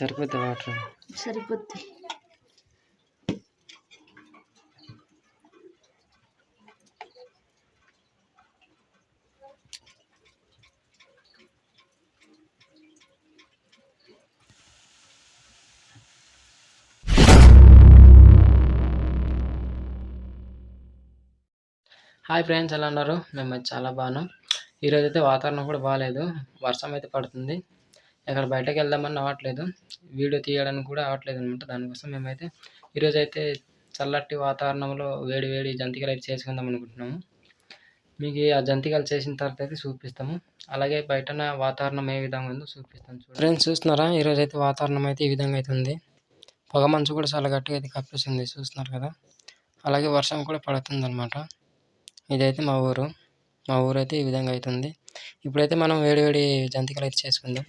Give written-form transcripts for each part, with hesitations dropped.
సరిపోద్ది వాటర్ సరిపోద్ది. Hi friends, ఎలా ఉన్నారు? మేమైతే చాలా బాగున్నాం. ఈరోజు అయితే వాతావరణం కూడా బాగాలేదు, వర్షం అయితే పడుతుంది. ఎక్కడ బయటకు వెళ్దామని అవ్వట్లేదు, వీడియో తీయడానికి కూడా అవ్వట్లేదు అనమాట. దానికోసం మేమైతే ఈరోజు అయితే చల్లటి వాతావరణంలో వేడి వేడి జంతికలు అయితే చేసుకుందాం అనుకుంటున్నాము. మీకు ఆ జంతికలు చేసిన తర్వాత అయితే చూపిస్తాము. అలాగే బయట వాతావరణం ఏ విధంగా ఉందో చూపిస్తాను. ఫ్రెండ్స్ చూస్తున్నారా, ఈరోజు అయితే వాతావరణం అయితే ఈ విధంగా అయితే ఉంది. పొగ మంచు కూడా చాలా గట్టిగా అయితే కప్పేసింది, చూస్తున్నారు కదా. అలాగే వర్షం కూడా పడుతుంది అనమాట. ఇదైతే మా ఊరు అయితే ఈ విధంగా అవుతుంది. ఇప్పుడైతే మనం వేడి వేడి జంతికలు అయితే చేసుకుందాం.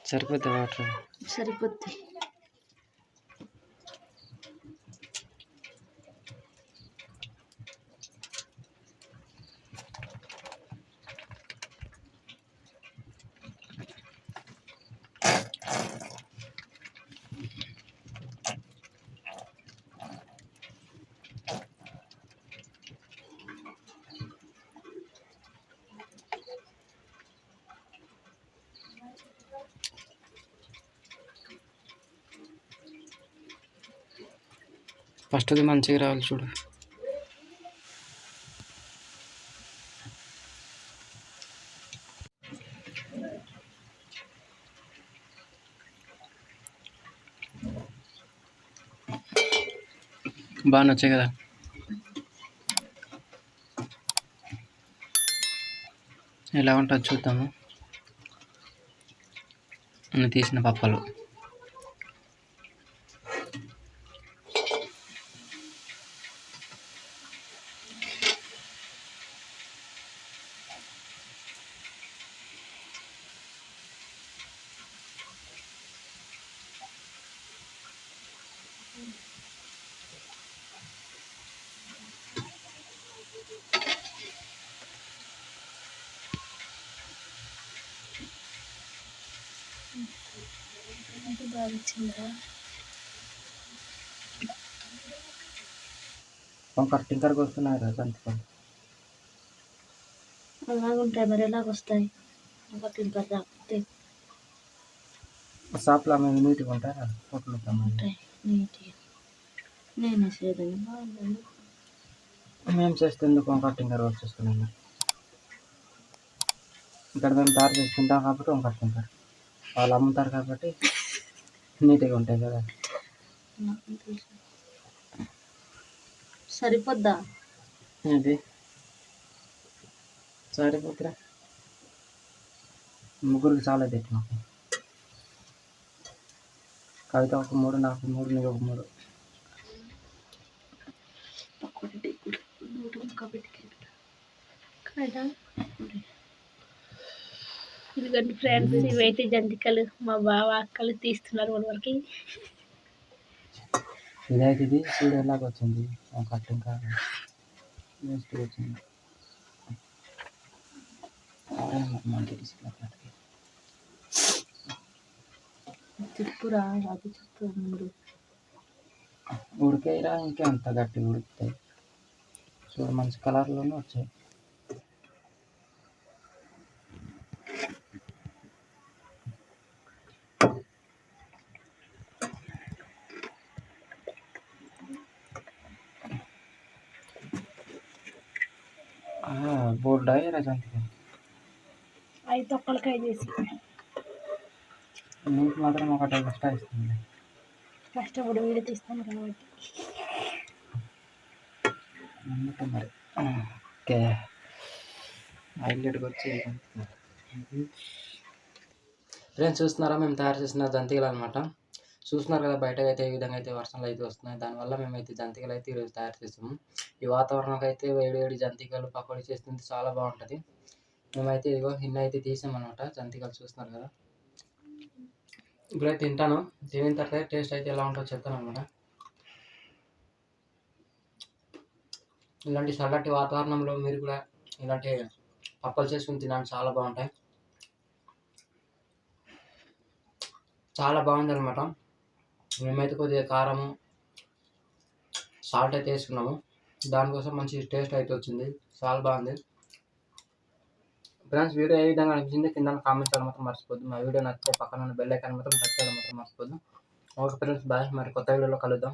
సరిపోద్ది వాటర్ సరిపోద్ది. ఫస్ట్ అది మంచిగా రావాలి చూడు. బాగా నచ్చాయి కదా. ఎలా ఉంటుందో చూద్దాము. నేను తీసిన పప్పలు బాగా వచ్చిందా? టింకర్కి వస్తున్నాయి కదా జంతికలు. అలాగుంటాయి మరి, ఎలాగొస్తాయి? టింకర్ రాకపోతే షాప్లో మేము నీట్గా ఉంటారా ఫోటోలు ఉంటాయి నీట్గా. నేను చేద్దాను బాగుందండి. మేము చేస్తే ఎందుకు వంకాయ టింకర్ వచ్చేస్తున్నాము. ఇక్కడ మేము తయారు చేసి తింటాం కాబట్టి వంకాయ టింకర్, వాళ్ళు అమ్ముతారు కాబట్టి నీట్గా ఉంటాయి కదా. సరిపోద్దా? ఇది సరిపోతురా, ముగ్గురికి చాలా తెచ్చి మాకు. కవిత ఒక 3, నాకు 3, నీకు ఒక 3. ఇదిగోండి ఫ్రెండ్స్, ఇవైతే జంతికలు మా బావ అక్కలు తీస్తున్నారు మన వరకు. ఇదైతే ఇది చూడు ఎలాగ వచ్చింది, కట్టు ఇంకా వేస్ట్ వచ్చింది. తిప్పురా, అది చెప్తా మీరు. ఉడికేరా ఇంకెంత గట్టిగా ఉడుకుతాయి చూడు, మంచి కలర్లోనే వచ్చాయి. బోర్డు అయ్యారా జంతిక. అయితే ఒక్కరికాయ చేసి నీకు మాత్రం ఒకటి ఎక్స్ట్రా ఇస్తుంది. కష్టపడి వీడియో తీస్తాను కాబట్టి. అందుకే మరి ఓకే హైలైట్గా వచ్చి ఫ్రెండ్స్ చూస్తున్నారా మేము తయారు చేసిన జంతికలు అనమాట. చూస్తున్నారు కదా బయటకు అయితే ఏ విధంగా అయితే వర్షాలు అయితే వస్తున్నాయి. దానివల్ల మేమైతే జంతికలు అయితే ఈరోజు తయారు చేస్తాము. ఈ వాతావరణంకి అయితే వేడి వేడి జంతికలు పకోడీ చేస్తుంటే చాలా బాగుంటుంది. మేమైతే ఇదిగో ఇన్ని అయితే తీసామన్నమాట జంతికలు చూస్తున్నారు కదా. ఇప్పుడైతే తింటాను. తినిన తర్వాత టేస్ట్ అయితే ఎలా ఉంటుందో చెప్తాను అనమాట. ఇలాంటి చల్లటి వాతావరణంలో మీరు కూడా ఇలాంటి పప్పలు చేసుకుని తినండి, చాలా బాగుంటాయి. చాలా బాగుందన్నమాట. మేమైతే కొద్దిగా కారము సాల్ట్ అయితే వేసుకున్నాము. దానికోసం మంచి టేస్ట్ అయితే వచ్చింది, చాలా బాగుంది. ఫ్రెండ్స్ వీడియో ఏ విధంగా అనిపించింది కింద కామెంట్ చేయడం మాత్రం మర్చిపోద్దు. మా వీడియో నచ్చితే పక్కన బెల్ ఐకాన్ మాత్రం టచ్ చేయడం మాత్రం మర్చిపోద్దు. ఓకే ఫ్రెండ్స్ బాయ్, మరి కొత్త వీడియోలో కలుద్దాం.